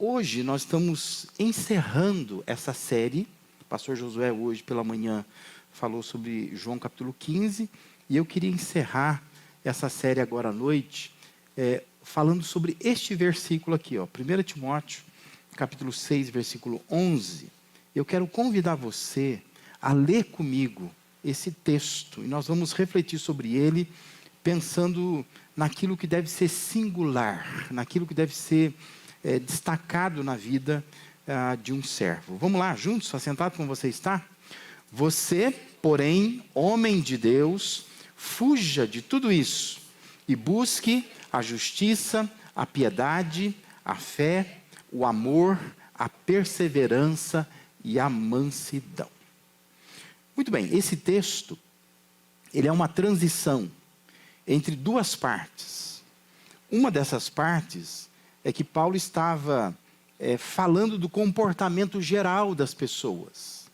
Hoje nós estamos encerrando essa série. O pastor Josué hoje pela manhã falou sobre João capítulo 15. E eu queria encerrar essa série agora à noite, falando sobre este versículo aqui, ó, 1 Timóteo capítulo 6, versículo 11. Eu quero convidar você a ler comigo esse texto. E nós vamos refletir sobre ele, pensando naquilo que deve ser singular, naquilo que deve ser destacado na vida de um servo. Vamos lá, juntos, assentado como você está? Você, porém, homem de Deus, fuja de tudo isso e busque a justiça, a piedade, a fé, o amor, a perseverança e a mansidão. Muito bem, esse texto, ele é uma transição entre duas partes. Uma dessas partes é que Paulo estava falando do comportamento geral das pessoas.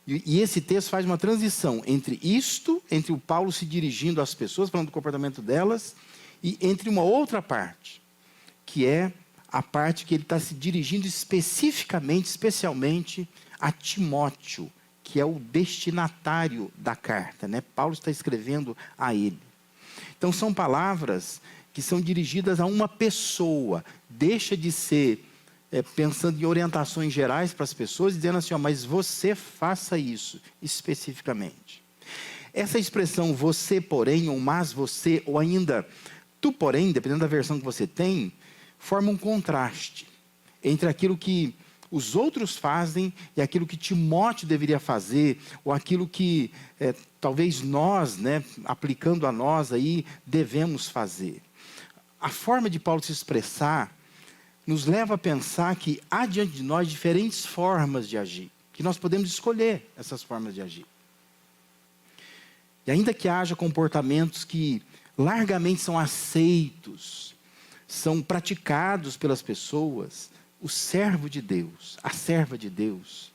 E esse texto faz uma transição entre isto, entre o Paulo se dirigindo às pessoas, falando do comportamento delas, e entre uma outra parte, que é a parte que ele está se dirigindo especificamente, especialmente a Timóteo, que é o destinatário da carta, né? Paulo está escrevendo a ele. Então são palavras que são dirigidas a uma pessoa. Deixa de ser pensando em orientações gerais para as pessoas, dizendo assim, ó, mas você faça isso especificamente. Essa expressão você, porém, ou mas você, ou ainda tu, porém, dependendo da versão que você tem, forma um contraste entre aquilo que os outros fazem e aquilo que Timóteo deveria fazer, ou aquilo que talvez nós, aplicando a nós aí, devemos fazer. A forma de Paulo se expressar nos leva a pensar que há diante de nós diferentes formas de agir, que nós podemos escolher essas formas de agir. E ainda que haja comportamentos que largamente são aceitos, são praticados pelas pessoas, o servo de Deus, a serva de Deus,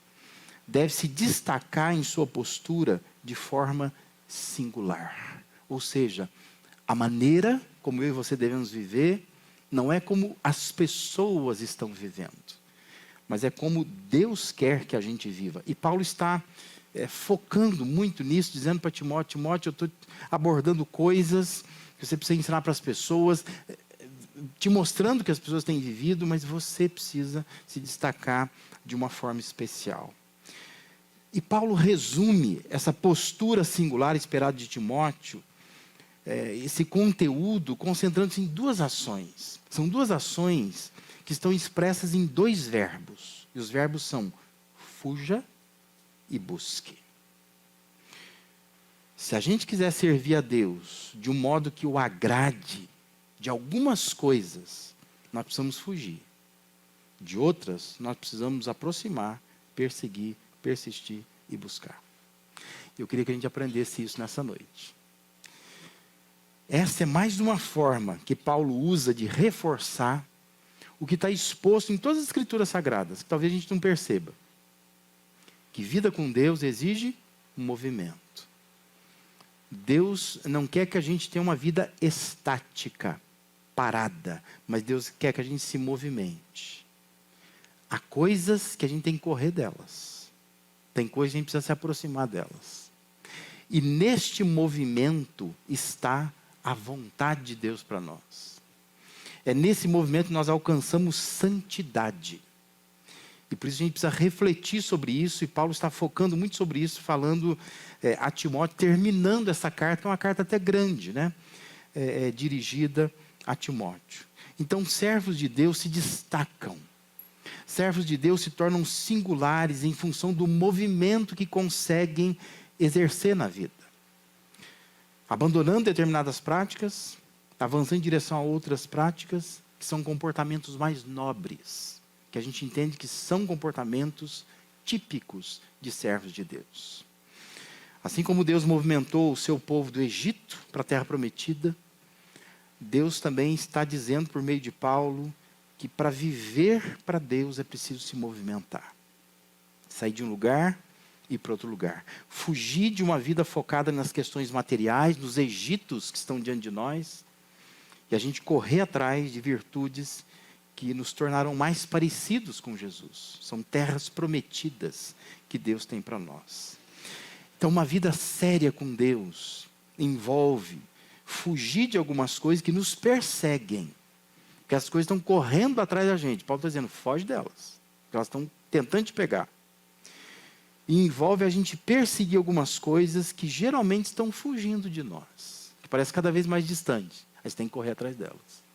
deve se destacar em sua postura de forma singular. Ou seja, a maneira como eu e você devemos viver não é como as pessoas estão vivendo, mas é como Deus quer que a gente viva. E Paulo está focando muito nisso, dizendo para Timóteo, Timóteo, eu estou abordando coisas que você precisa ensinar para as pessoas, te mostrando que as pessoas têm vivido, mas você precisa se destacar de uma forma especial. E Paulo resume essa postura singular esperada de Timóteo, esse conteúdo, concentrando-se em duas ações. São duas ações que estão expressas em dois verbos. E os verbos são fuja e busque. Se a gente quiser servir a Deus de um modo que o agrade de algumas coisas, nós precisamos fugir. De outras, nós precisamos aproximar, perseguir, persistir e buscar. Eu queria que a gente aprendesse isso nessa noite. Essa é mais uma forma que Paulo usa de reforçar o que está exposto em todas as escrituras sagradas, que talvez a gente não perceba. Que vida com Deus exige um movimento. Deus não quer que a gente tenha uma vida estática, parada, mas Deus quer que a gente se movimente. Há coisas que a gente tem que correr delas. Tem coisas que a gente precisa se aproximar delas. E neste movimento está a vontade de Deus para nós. É nesse movimento que nós alcançamos santidade. E por isso a gente precisa refletir sobre isso, e Paulo está focando muito sobre isso, falando a Timóteo, terminando essa carta, que é uma carta até grande, dirigida a Timóteo. Então, servos de Deus se destacam. Servos de Deus se tornam singulares em função do movimento que conseguem exercer na vida. Abandonando determinadas práticas, avançando em direção a outras práticas, que são comportamentos mais nobres, que a gente entende que são comportamentos típicos de servos de Deus. Assim como Deus movimentou o seu povo do Egito para a terra prometida, Deus também está dizendo por meio de Paulo que para viver para Deus é preciso se movimentar. Sair de um lugar e ir para outro lugar. Fugir de uma vida focada nas questões materiais, nos egitos que estão diante de nós, e a gente correr atrás de virtudes que nos tornarão mais parecidos com Jesus. São terras prometidas que Deus tem para nós. Então, uma vida séria com Deus envolve fugir de algumas coisas que nos perseguem. Porque as coisas estão correndo atrás da gente. Paulo está dizendo, foge delas. Porque elas estão tentando te pegar. E envolve a gente perseguir algumas coisas que geralmente estão fugindo de nós. Que parece cada vez mais distante. Aí você tem que correr atrás delas.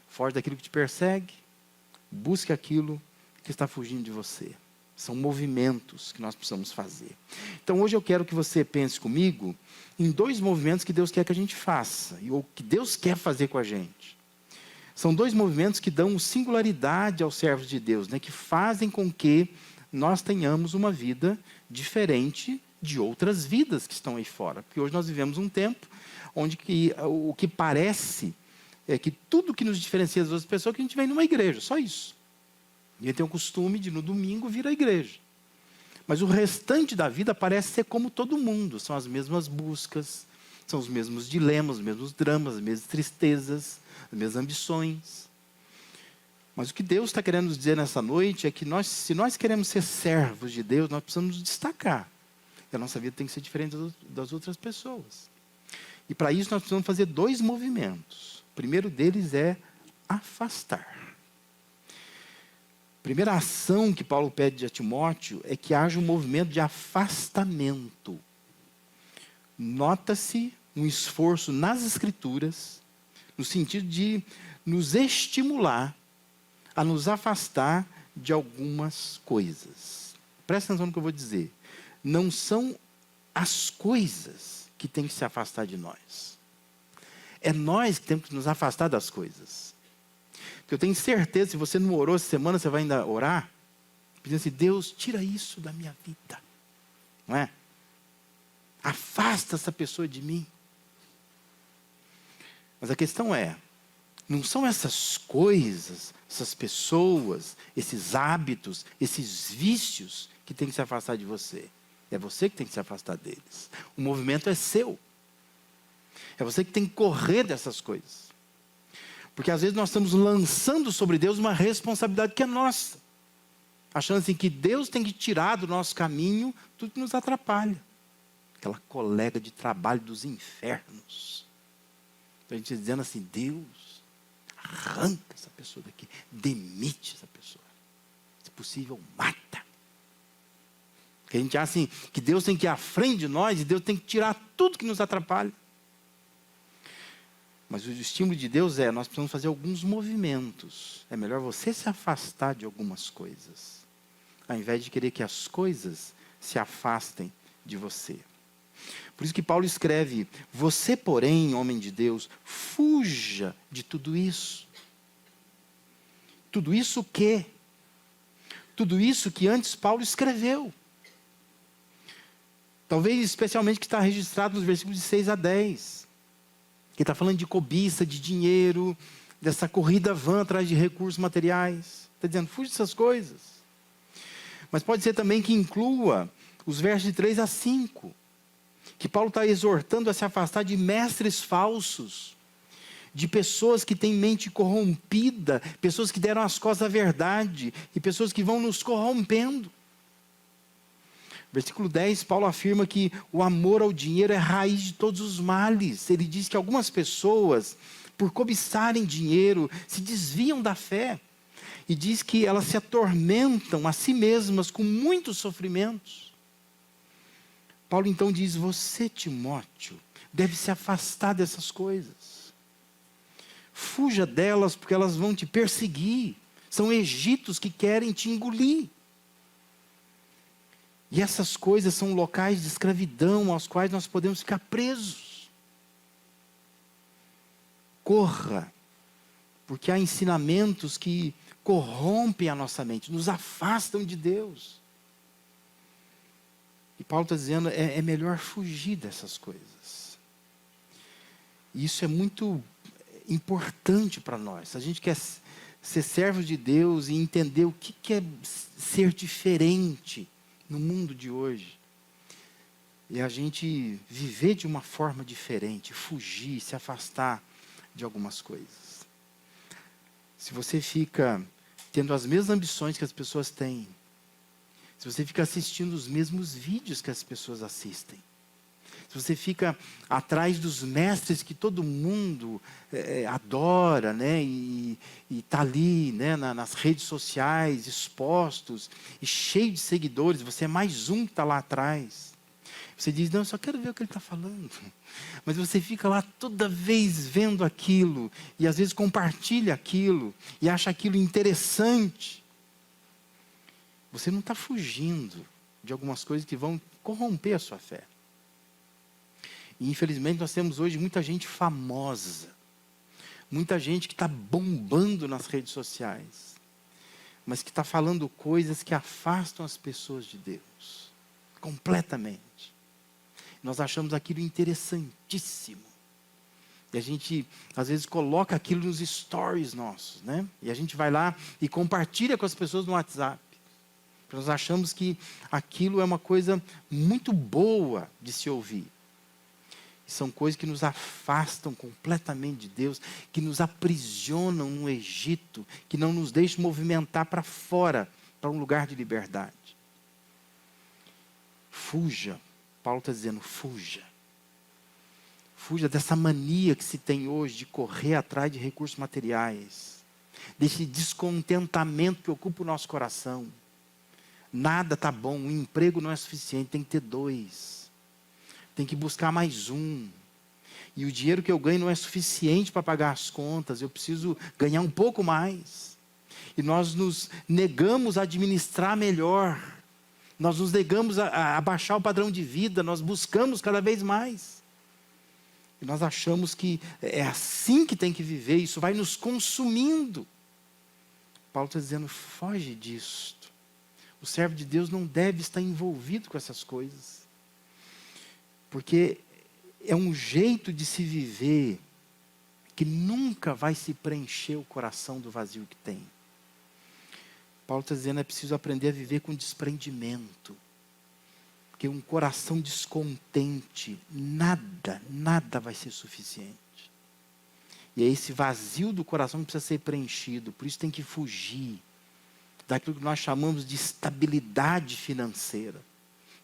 Foge daquilo que te persegue. Busque aquilo que está fugindo de você. São movimentos que nós precisamos fazer. Então hoje eu quero que você pense comigo em 2 movimentos que Deus quer que a gente faça. Ou que Deus quer fazer com a gente. São 2 movimentos que dão singularidade aos servos de Deus. Que fazem com que nós tenhamos uma vida diferente de outras vidas que estão aí fora. Porque hoje nós vivemos um tempo onde o que parece é que tudo que nos diferencia das outras pessoas é que a gente vem numa igreja, só isso. E a gente tem o costume de, no domingo, vir à igreja. Mas o restante da vida parece ser como todo mundo. São as mesmas buscas, são os mesmos dilemas, os mesmos dramas, as mesmas tristezas, as mesmas ambições. Mas o que Deus está querendo nos dizer nessa noite é que se nós queremos ser servos de Deus, nós precisamos nos destacar. E a nossa vida tem que ser diferente das outras pessoas. E para isso nós precisamos fazer 2 movimentos. O primeiro deles é afastar. A primeira ação que Paulo pede a Timóteo é que haja um movimento de afastamento. Nota-se um esforço nas Escrituras, no sentido de nos estimular a nos afastar de algumas coisas. Presta atenção no que eu vou dizer. Não são as coisas que têm que se afastar de nós. É nós que temos que nos afastar das coisas. Porque eu tenho certeza, se você não orou essa semana, você vai ainda orar, pedindo assim, Deus, tira isso da minha vida. Não é? Afasta essa pessoa de mim. Mas a questão é, não são essas coisas, essas pessoas, esses hábitos, esses vícios que tem que se afastar de você. É você que tem que se afastar deles. O movimento é seu. É você que tem que correr dessas coisas. Porque às vezes nós estamos lançando sobre Deus uma responsabilidade que é nossa. Achando assim que Deus tem que tirar do nosso caminho tudo que nos atrapalha. Aquela colega de trabalho dos infernos. Então a gente dizendo assim, Deus, arranca essa pessoa daqui, demite essa pessoa. Se possível, mata. Porque a gente acha assim, que Deus tem que ir à frente de nós e Deus tem que tirar tudo que nos atrapalha. Mas o estímulo de Deus nós precisamos fazer alguns movimentos. É melhor você se afastar de algumas coisas, ao invés de querer que as coisas se afastem de você. Por isso que Paulo escreve, você, porém, homem de Deus, fuja de tudo isso. Tudo isso o quê? Tudo isso que antes Paulo escreveu. Talvez especialmente que está registrado nos versículos de 6 a 10. Que está falando de cobiça, de dinheiro, dessa corrida vã atrás de recursos materiais. Está dizendo, fuja dessas coisas. Mas pode ser também que inclua os versos de 3 a 5. Que Paulo está exortando a se afastar de mestres falsos. De pessoas que têm mente corrompida. Pessoas que deram as costas à verdade. E pessoas que vão nos corrompendo. Versículo 10, Paulo afirma que o amor ao dinheiro é raiz de todos os males. Ele diz que algumas pessoas, por cobiçarem dinheiro, se desviam da fé. E diz que elas se atormentam a si mesmas com muitos sofrimentos. Paulo então diz, você, Timóteo, deve se afastar dessas coisas. Fuja delas porque elas vão te perseguir. São egitos que querem te engolir. E essas coisas são locais de escravidão aos quais nós podemos ficar presos. Corra, porque há ensinamentos que corrompem a nossa mente, nos afastam de Deus. E Paulo está dizendo, é melhor fugir dessas coisas. E isso é muito importante para nós. Se a gente quer ser servo de Deus e entender o que é ser diferente no mundo de hoje, e a gente viver de uma forma diferente, fugir, se afastar de algumas coisas. se você fica tendo as mesmas ambições que as pessoas têm, se você fica assistindo os mesmos vídeos que as pessoas assistem, se você fica atrás dos mestres que todo mundo adora, né? E está ali, né? Nas redes sociais, expostos, e cheio de seguidores, você é mais um que está lá atrás. Você diz, não, eu só quero ver o que ele está falando. Mas você fica lá toda vez vendo aquilo, e às vezes compartilha aquilo, e acha aquilo interessante. Você não está fugindo de algumas coisas que vão corromper a sua fé. E infelizmente nós temos hoje muita gente famosa, muita gente que está bombando nas redes sociais, mas que está falando coisas que afastam as pessoas de Deus, completamente. Nós achamos aquilo interessantíssimo. E a gente, às vezes, coloca aquilo nos stories nossos, né? E a gente vai lá e compartilha com as pessoas no WhatsApp. Nós achamos que aquilo é uma coisa muito boa de se ouvir. São coisas que nos afastam completamente de Deus, que nos aprisionam no Egito, que não nos deixam movimentar para fora, para um lugar de liberdade. Fuja. Paulo está dizendo, fuja. Fuja dessa mania que se tem hoje de correr atrás de recursos materiais. Desse descontentamento que ocupa o nosso coração. Nada está bom, um emprego não é suficiente, tem que ter 2. Tem que buscar mais um. E o dinheiro que eu ganho não é suficiente para pagar as contas. Eu preciso ganhar um pouco mais. E nós nos negamos a administrar melhor. Nós nos negamos a baixar o padrão de vida. Nós buscamos cada vez mais. E nós achamos que é assim que tem que viver. Isso vai nos consumindo. Paulo está dizendo, foge disto. O servo de Deus não deve estar envolvido com essas coisas. Porque é um jeito de se viver que nunca vai se preencher o coração do vazio que tem. Paulo está dizendo, é preciso aprender a viver com desprendimento. Porque um coração descontente, nada vai ser suficiente. E é esse vazio do coração que precisa ser preenchido. Por isso tem que fugir daquilo que nós chamamos de estabilidade financeira.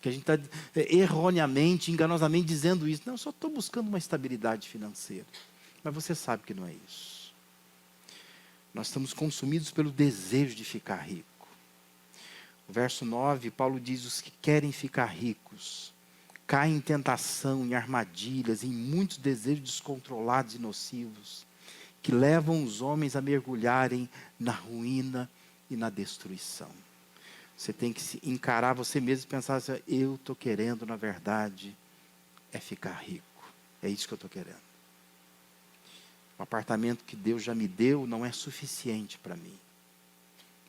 Que a gente está erroneamente, enganosamente dizendo isso. Não, eu só estou buscando uma estabilidade financeira. Mas você sabe que não é isso. Nós estamos consumidos pelo desejo de ficar rico. O verso 9, Paulo diz, os que querem ficar ricos, caem em tentação, em armadilhas, em muitos desejos descontrolados e nocivos, que levam os homens a mergulharem na ruína e na destruição. Você tem que encarar você mesmo e pensar assim, eu estou querendo, na verdade, é ficar rico. É isso que eu estou querendo. O apartamento que Deus já me deu não é suficiente para mim.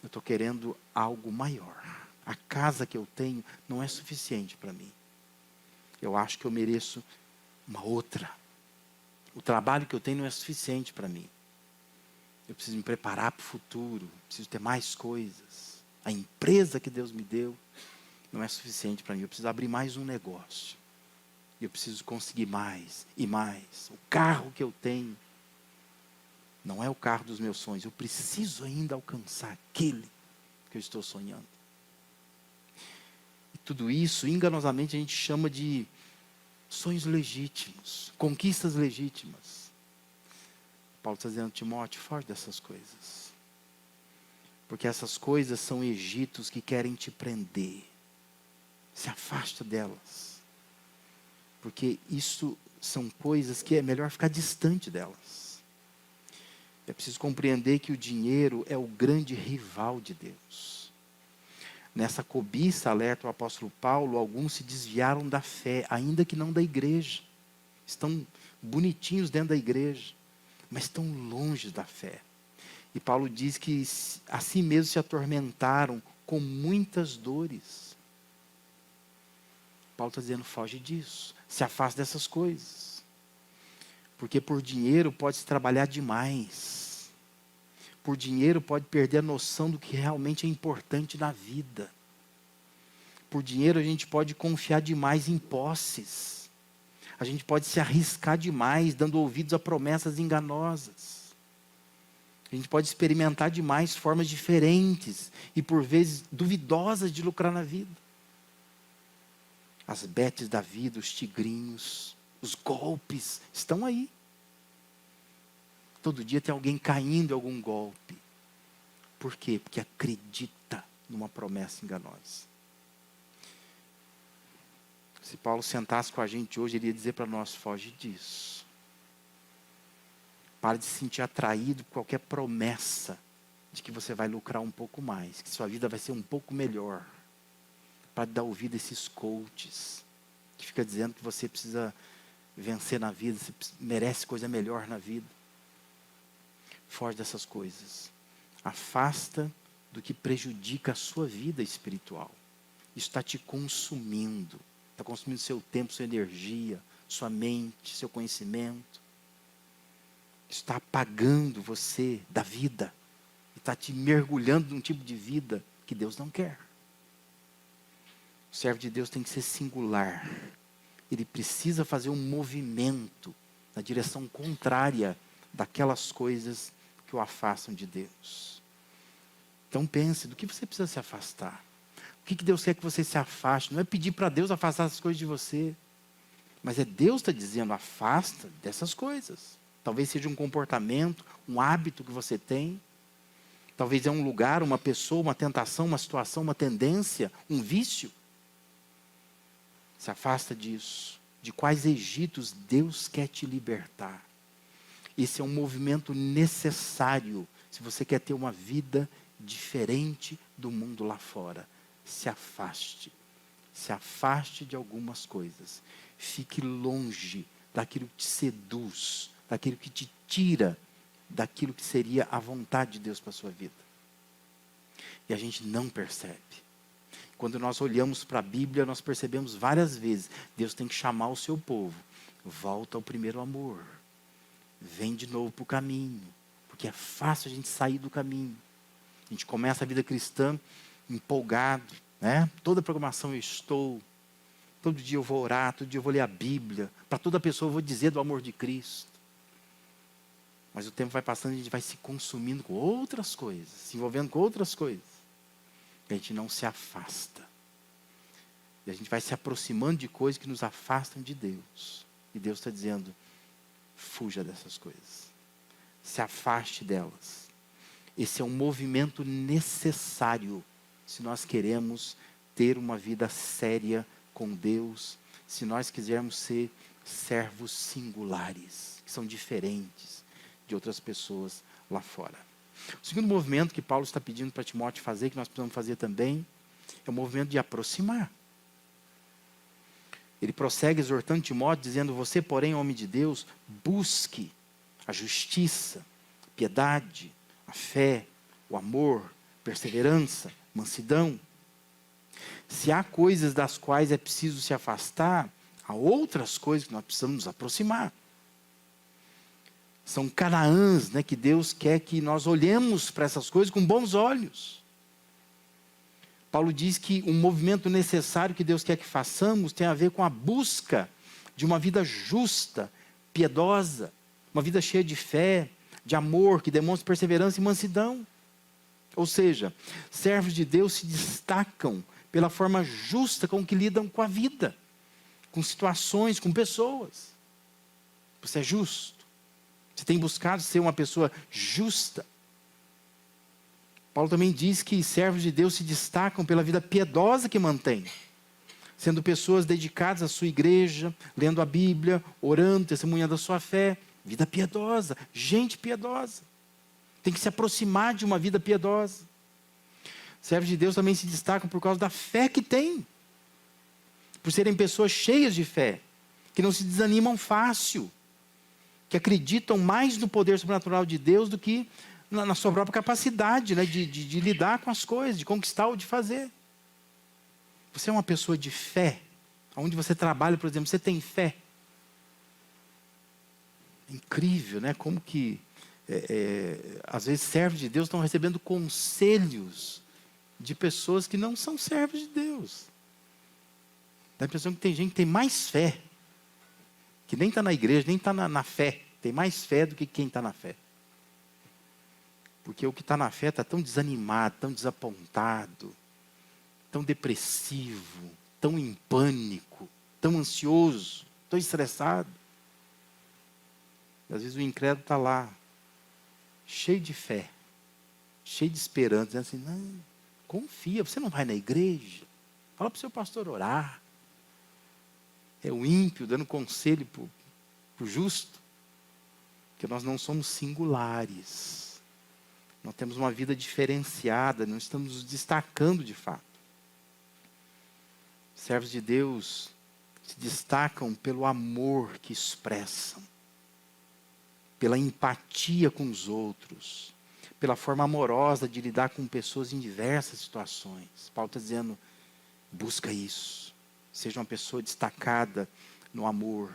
Eu estou querendo algo maior. A casa que eu tenho não é suficiente para mim. Eu acho que eu mereço uma outra. O trabalho que eu tenho não é suficiente para mim. Eu preciso me preparar para o futuro. Preciso ter mais coisas. A empresa que Deus me deu não é suficiente para mim. Eu preciso abrir mais um negócio. Eu preciso conseguir mais e mais. O carro que eu tenho não é o carro dos meus sonhos. Eu preciso ainda alcançar aquele que eu estou sonhando. E tudo isso, enganosamente, a gente chama de sonhos legítimos, conquistas legítimas. Paulo está dizendo, Timóteo, foge dessas coisas. Porque essas coisas são egitos que querem te prender. Se afasta delas. Porque isso são coisas que é melhor ficar distante delas. É preciso compreender que o dinheiro é o grande rival de Deus. Nessa cobiça, alerta o apóstolo Paulo, alguns se desviaram da fé, ainda que não da igreja. Estão bonitinhos dentro da igreja, mas estão longe da fé. E Paulo diz que a si mesmo se atormentaram com muitas dores. Paulo está dizendo, foge disso. Se afasta dessas coisas. Porque por dinheiro pode-se trabalhar demais. Por dinheiro pode perder a noção do que realmente é importante na vida. Por dinheiro a gente pode confiar demais em posses. A gente pode se arriscar demais, dando ouvidos a promessas enganosas. A gente pode experimentar demais formas diferentes e por vezes duvidosas de lucrar na vida. As betes da vida, os tigrinhos, os golpes estão aí. Todo dia tem alguém caindo em algum golpe. Por quê? Porque acredita numa promessa enganosa. Se Paulo sentasse com a gente hoje, ele ia dizer para nós: foge disso. Pare de se sentir atraído por qualquer promessa de que você vai lucrar um pouco mais, que sua vida vai ser um pouco melhor. Pare de dar ouvido a esses coaches que ficam dizendo que você precisa vencer na vida, você merece coisa melhor na vida. Foge dessas coisas. Afasta do que prejudica a sua vida espiritual. Isso está te consumindo. Está consumindo seu tempo, sua energia, sua mente, seu conhecimento. Está apagando você da vida. E está te mergulhando num tipo de vida que Deus não quer. O servo de Deus tem que ser singular. Ele precisa fazer um movimento na direção contrária daquelas coisas que o afastam de Deus. Então pense, do que você precisa se afastar? O que Deus quer que você se afaste? Não é pedir para Deus afastar essas coisas de você. Mas é Deus que está dizendo: afasta dessas coisas. Talvez seja um comportamento, um hábito que você tem. Talvez é um lugar, uma pessoa, uma tentação, uma situação, uma tendência, um vício. Se afasta disso. De quais Egitos Deus quer te libertar. Esse é um movimento necessário se você quer ter uma vida diferente do mundo lá fora. Se afaste. Se afaste de algumas coisas. Fique longe daquilo que te seduz, daquilo que te tira daquilo que seria a vontade de Deus para a sua vida. E a gente não percebe. Quando nós olhamos para a Bíblia, nós percebemos várias vezes: Deus tem que chamar o seu povo. Volta ao primeiro amor. Vem de novo para o caminho. Porque é fácil a gente sair do caminho. A gente começa a vida cristã empolgado, né? Toda a programação eu estou. Todo dia eu vou orar, todo dia eu vou ler a Bíblia. Para toda pessoa eu vou dizer do amor de Cristo. Mas o tempo vai passando e a gente vai se consumindo com outras coisas. Se envolvendo com outras coisas. E a gente não se afasta. E a gente vai se aproximando de coisas que nos afastam de Deus. E Deus está dizendo: fuja dessas coisas. Se afaste delas. Esse é um movimento necessário se nós queremos ter uma vida séria com Deus, se nós quisermos ser servos singulares, que são diferentes de outras pessoas lá fora. O segundo movimento que Paulo está pedindo para Timóteo fazer, que nós precisamos fazer também, é o movimento de aproximar. Ele prossegue exortando Timóteo, dizendo: você, porém, homem de Deus, busque a justiça, a piedade, a fé, o amor, perseverança, mansidão. Se há coisas das quais é preciso se afastar, há outras coisas que nós precisamos nos aproximar. São canaãs, né, que Deus quer que nós olhemos para essas coisas com bons olhos. Paulo diz que um movimento necessário que Deus quer que façamos tem a ver com a busca de uma vida justa, piedosa, uma vida cheia de fé, de amor, que demonstre perseverança e mansidão. Ou seja, servos de Deus se destacam pela forma justa com que lidam com a vida, com situações, com pessoas. Você é justo. Você tem buscado ser uma pessoa justa. Paulo também diz que servos de Deus se destacam pela vida piedosa que mantêm, sendo pessoas dedicadas à sua igreja, lendo a Bíblia, orando, testemunhando a sua fé. Vida piedosa, gente piedosa. Tem que se aproximar de uma vida piedosa. Servos de Deus também se destacam por causa da fé que têm. Por serem pessoas cheias de fé, que não se desanimam fácil, que acreditam mais no poder sobrenatural de Deus do que na sua própria capacidade, né, de lidar com as coisas, de conquistar ou de fazer. Você é uma pessoa de fé. Onde você trabalha, por exemplo, você tem fé. É incrível, né? Como que às vezes servos de Deus estão recebendo conselhos de pessoas que não são servos de Deus. Dá a impressão que tem gente que tem mais fé, que nem está na igreja, nem está na fé. Tem mais fé do que quem está na fé. Porque o que está na fé está tão desanimado, tão desapontado, tão depressivo, tão em pânico, tão ansioso, tão estressado. Às vezes o incrédulo está lá, cheio de fé, cheio de esperança, dizendo assim, não, confia, você não vai na igreja? Fala para o seu pastor orar. É o ímpio dando conselho para o justo. Porque nós não somos singulares. Nós temos uma vida diferenciada, não estamos nos destacando de fato. Servos de Deus se destacam pelo amor que expressam, pela empatia com os outros, pela forma amorosa de lidar com pessoas em diversas situações. Paulo está dizendo, busca isso. Seja uma pessoa destacada no amor.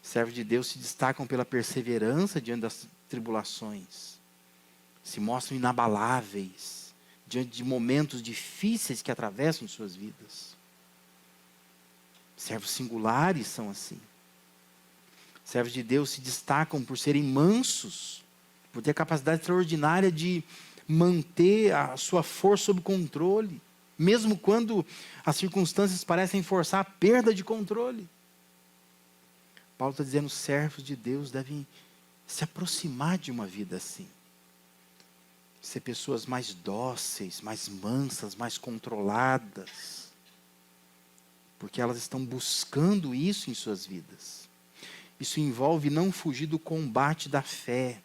Servos de Deus se destacam pela perseverança diante das tribulações. Se mostram inabaláveis diante de momentos difíceis que atravessam suas vidas. Servos singulares são assim. Servos de Deus se destacam por serem mansos, por ter a capacidade extraordinária de manter a sua força sob controle, mesmo quando as circunstâncias parecem forçar a perda de controle. Paulo está dizendo, servos de Deus devem se aproximar de uma vida assim. Ser pessoas mais dóceis, mais mansas, mais controladas. Porque elas estão buscando isso em suas vidas. Isso envolve não fugir do combate da fé.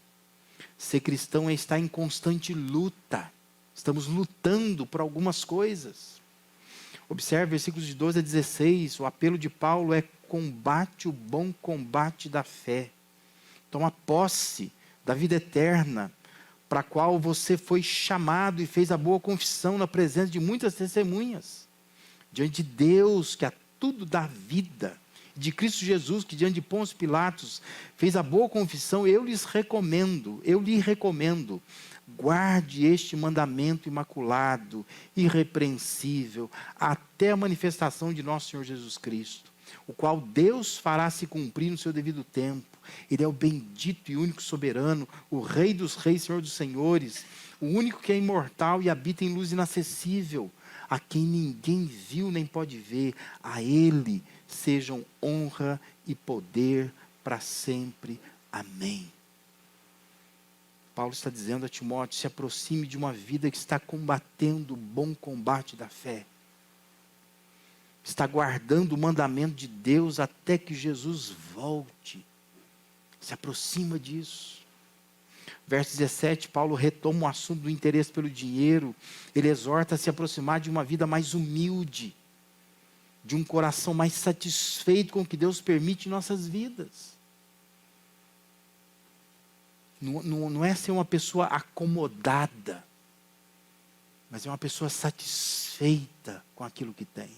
Ser cristão é estar em constante luta. Estamos lutando por algumas coisas. Observe versículos de 12 a 16. O apelo de Paulo é combate o bom combate da fé. Toma posse da vida eterna, para a qual você foi chamado e fez a boa confissão na presença de muitas testemunhas. Diante de Deus, que a tudo dá vida, de Cristo Jesus, que diante de Pôncio Pilatos fez a boa confissão, eu lhe recomendo, guarde este mandamento imaculado, irrepreensível, até a manifestação de nosso Senhor Jesus Cristo, o qual Deus fará se cumprir no seu devido tempo. Ele é o bendito e único soberano, o Rei dos reis, Senhor dos senhores, o único que é imortal e habita em luz inacessível, a quem ninguém viu nem pode ver. A Ele sejam honra e poder para sempre. Amém. Paulo está dizendo a Timóteo, se aproxime de uma vida que está combatendo o bom combate da fé. Está guardando o mandamento de Deus até que Jesus volte. Se aproxima disso. Verso 17, Paulo retoma o assunto do interesse pelo dinheiro. Ele exorta a se aproximar de uma vida mais humilde, de um coração mais satisfeito com o que Deus permite em nossas vidas. Não é ser uma pessoa acomodada, mas é uma pessoa satisfeita com aquilo que tem.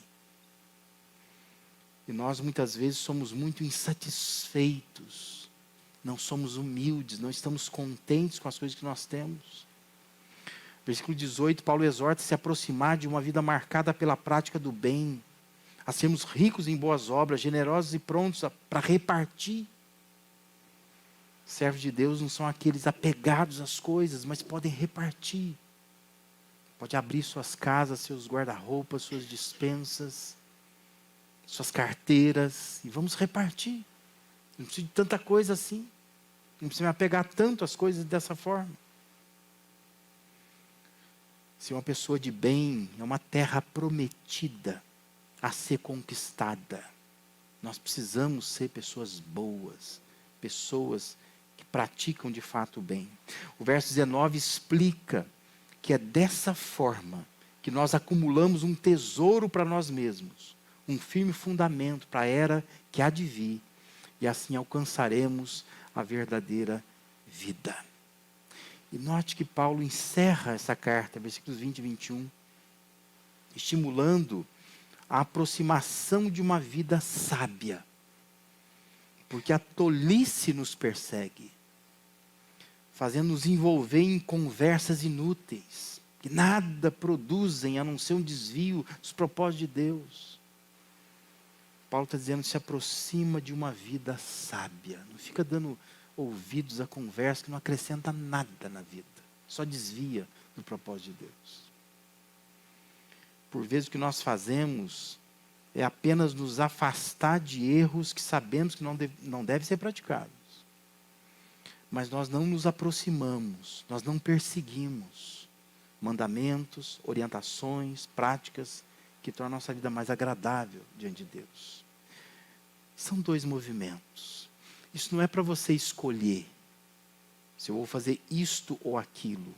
E nós muitas vezes somos muito insatisfeitos, não somos humildes, não estamos contentes com as coisas que nós temos. Versículo 18, Paulo exorta a se aproximar de uma vida marcada pela prática do bem, a sermos ricos em boas obras, generosos e prontos para repartir. Servos de Deus não são aqueles apegados às coisas, mas podem repartir. Pode abrir suas casas, seus guarda-roupas, suas despensas, suas carteiras, e vamos repartir. Não precisa de tanta coisa assim. Não precisa me apegar tanto às coisas dessa forma. Ser uma pessoa de bem é uma terra prometida a ser conquistada. Nós precisamos ser pessoas boas, pessoas que praticam de fato o bem. O verso 19 explica que é dessa forma que nós acumulamos um tesouro para nós mesmos, um firme fundamento para a era que há de vir, e assim alcançaremos a verdadeira vida. E note que Paulo encerra essa carta, versículos 20 e 21, estimulando a aproximação de uma vida sábia. Porque a tolice nos persegue, fazendo-nos envolver em conversas inúteis, que nada produzem a não ser um desvio dos propósitos de Deus. Paulo está dizendo, se aproxima de uma vida sábia. Não fica dando ouvidos a conversa que não acrescenta nada na vida. só desvia do propósito de Deus. Por vezes o que nós fazemos é apenas nos afastar de erros que sabemos que não devem ser praticados. Mas nós não nos aproximamos, nós não perseguimos mandamentos, orientações, práticas que tornam a nossa vida mais agradável diante de Deus. São dois movimentos. Isso não é para você escolher se eu vou fazer isto ou aquilo.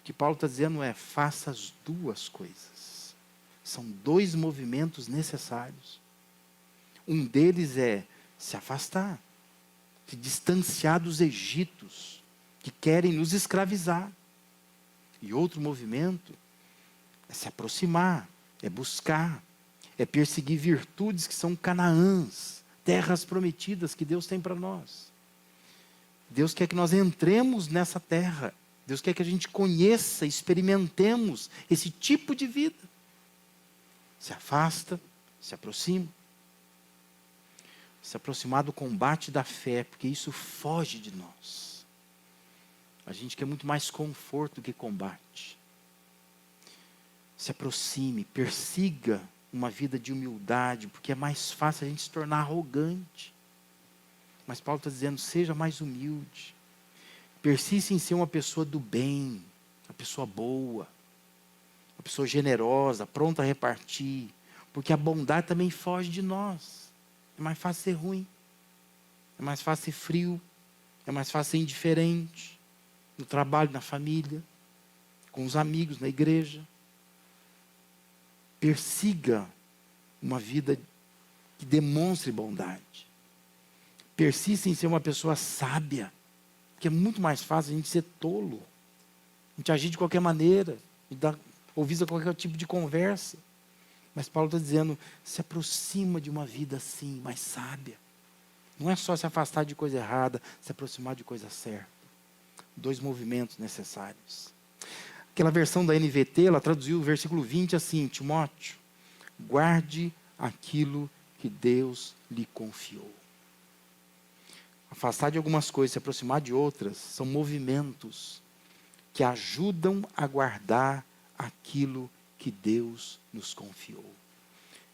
O que Paulo está dizendo é: faça as duas coisas. São dois movimentos necessários. Um deles é se afastar, se distanciar dos egípcios que querem nos escravizar. E outro movimento é se aproximar, é buscar, é perseguir virtudes que são canaãs, terras prometidas que Deus tem para nós. Deus quer que nós entremos nessa terra. Deus quer que a gente conheça, experimentemos esse tipo de vida. Se afasta, se aproxima. Se aproximar do combate da fé, porque isso foge de nós. A gente quer muito mais conforto do que combate. Se aproxime, persiga uma vida de humildade, porque é mais fácil a gente se tornar arrogante. Mas Paulo está dizendo: seja mais humilde. Persista em ser uma pessoa do bem, uma pessoa boa, uma pessoa generosa, pronta a repartir. Porque a bondade também foge de nós. É mais fácil ser ruim. É mais fácil ser frio. É mais fácil ser indiferente. No trabalho, na família, com os amigos, na igreja. Persiga uma vida que demonstre bondade. Persista em ser uma pessoa sábia. Porque é muito mais fácil a gente ser tolo. A gente agir de qualquer maneira. Ouvir qualquer tipo de conversa. Mas Paulo está dizendo: se aproxima de uma vida assim, mais sábia. Não é só se afastar de coisa errada, se aproximar de coisa certa. Dois movimentos necessários. Aquela versão da NVT, ela traduziu o versículo 20 assim: Timóteo, guarde aquilo que Deus lhe confiou. Afastar de algumas coisas, se aproximar de outras, são movimentos que ajudam a guardar aquilo que Deus nos confiou.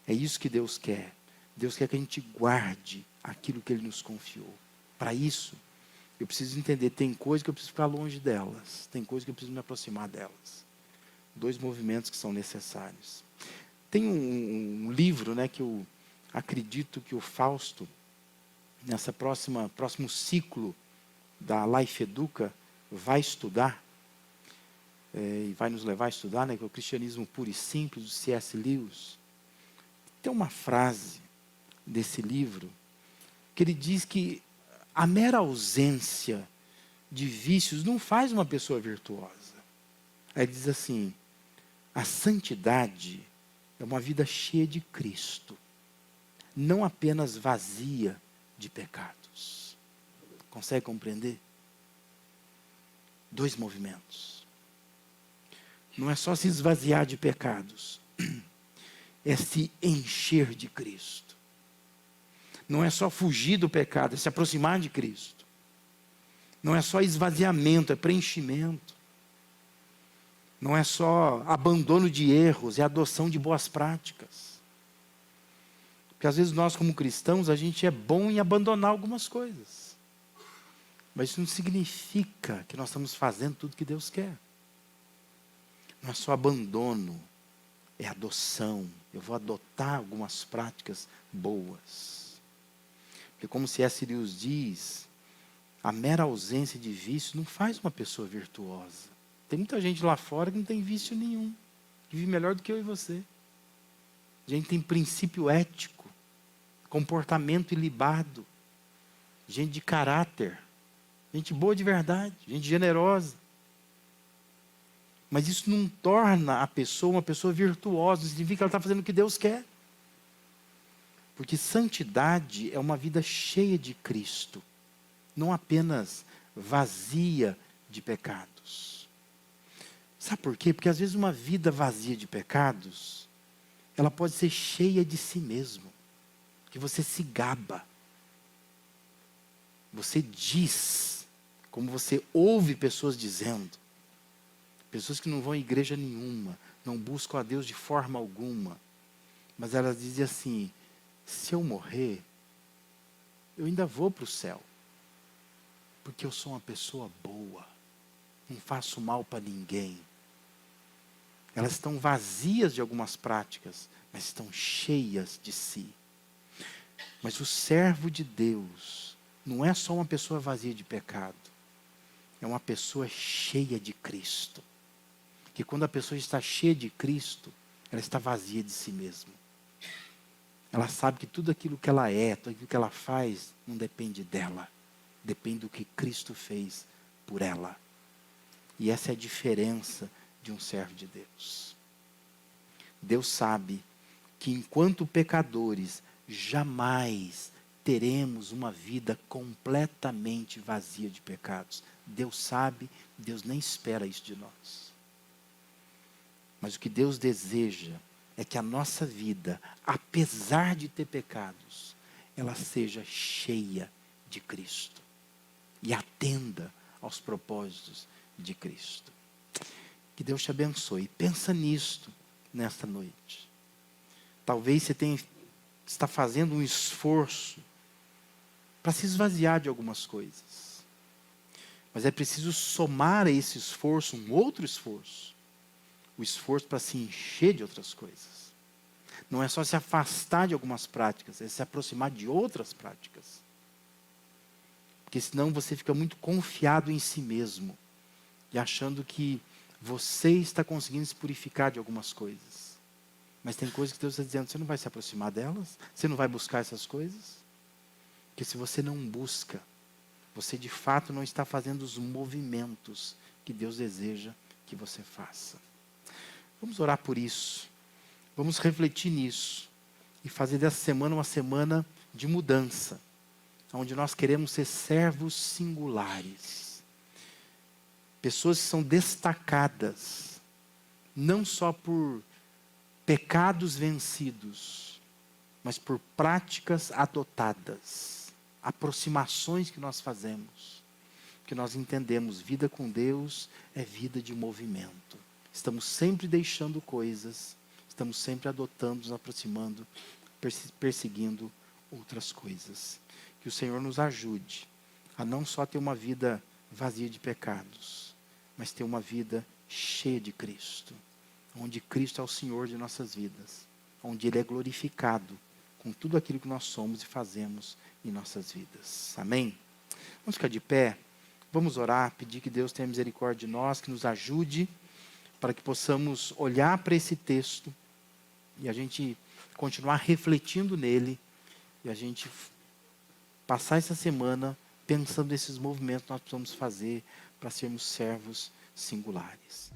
É isso que Deus quer. Deus quer que a gente guarde aquilo que Ele nos confiou. Para isso, eu preciso entender: tem coisas que eu preciso ficar longe delas, tem coisas que eu preciso me aproximar delas. Dois movimentos que são necessários. Tem um livro, que eu acredito que o Fausto, nessa próximo ciclo da Life Educa, vai estudar, e vai nos levar a estudar, que é o Cristianismo Puro e Simples, do C.S. Lewis. Tem uma frase desse livro que ele diz que a mera ausência de vícios não faz uma pessoa virtuosa. Aí ele diz assim: a santidade é uma vida cheia de Cristo, não apenas vazia de pecados. Consegue compreender? Dois movimentos. Não é só se esvaziar de pecados, é se encher de Cristo. Não é só fugir do pecado, é se aproximar de Cristo. Não é só esvaziamento, é preenchimento. Não é só abandono de erros, é adoção de boas práticas. Porque às vezes nós, como cristãos, a gente é bom em abandonar algumas coisas. Mas isso não significa que nós estamos fazendo tudo que Deus quer. Não é só abandono, é adoção. Eu vou adotar algumas práticas boas. Porque como C.S. Lewis diz, a mera ausência de vício não faz uma pessoa virtuosa. Tem muita gente lá fora que não tem vício nenhum, que vive melhor do que eu e você. A gente tem princípio ético, comportamento ilibado, gente de caráter, gente boa de verdade, gente generosa. Mas isso não torna a pessoa uma pessoa virtuosa, não significa que ela está fazendo o que Deus quer. Porque santidade é uma vida cheia de Cristo, não apenas vazia de pecados. Sabe por quê? Porque às vezes uma vida vazia de pecados, ela pode ser cheia de si mesmo, que você se gaba. Você diz, como você ouve pessoas dizendo, Pessoas que não vão à igreja nenhuma, não buscam a Deus de forma alguma. Mas elas dizem assim, se eu morrer, eu ainda vou para o céu. Porque eu sou uma pessoa boa. Não faço mal para ninguém. Elas estão vazias de algumas práticas, mas estão cheias de si. Mas o servo de Deus não é só uma pessoa vazia de pecado. É uma pessoa cheia de Cristo. Que quando a pessoa está cheia de Cristo, ela está vazia de si mesma. Ela sabe que tudo aquilo que ela é, tudo aquilo que ela faz, não depende dela. Depende do que Cristo fez por ela. E essa é a diferença de um servo de Deus. Deus sabe que enquanto pecadores, jamais teremos uma vida completamente vazia de pecados. Deus sabe, Deus nem espera isso de nós. Mas o que Deus deseja é que a nossa vida, apesar de ter pecados, ela seja cheia de Cristo. E atenda aos propósitos de Cristo. Que Deus te abençoe. Pensa nisto nesta noite. Talvez você está fazendo um esforço para se esvaziar de algumas coisas. Mas é preciso somar a esse esforço um outro esforço. O esforço para se encher de outras coisas. Não é só se afastar de algumas práticas, é se aproximar de outras práticas. Porque senão você fica muito confiado em si mesmo. E achando que você está conseguindo se purificar de algumas coisas. Mas tem coisas que Deus está dizendo, você não vai se aproximar delas? Você não vai buscar essas coisas? Porque se você não busca, você de fato não está fazendo os movimentos que Deus deseja que você faça. Vamos orar por isso. Vamos refletir nisso. E fazer dessa semana uma semana de mudança. Onde nós queremos ser servos singulares. Pessoas que são destacadas. Não só por pecados vencidos, mas por práticas adotadas, aproximações que nós fazemos, que nós entendemos, vida com Deus é vida de movimento. Estamos sempre deixando coisas, estamos sempre adotando, nos aproximando, perseguindo outras coisas. Que o Senhor nos ajude a não só ter uma vida vazia de pecados, mas ter uma vida cheia de Cristo. Onde Cristo é o Senhor de nossas vidas. Onde Ele é glorificado com tudo aquilo que nós somos e fazemos em nossas vidas. Amém? Vamos ficar de pé. Vamos orar, pedir que Deus tenha misericórdia de nós, que nos ajude, para que possamos olhar para esse texto e a gente continuar refletindo nele e a gente passar essa semana pensando nesses movimentos que nós precisamos fazer para sermos servos singulares.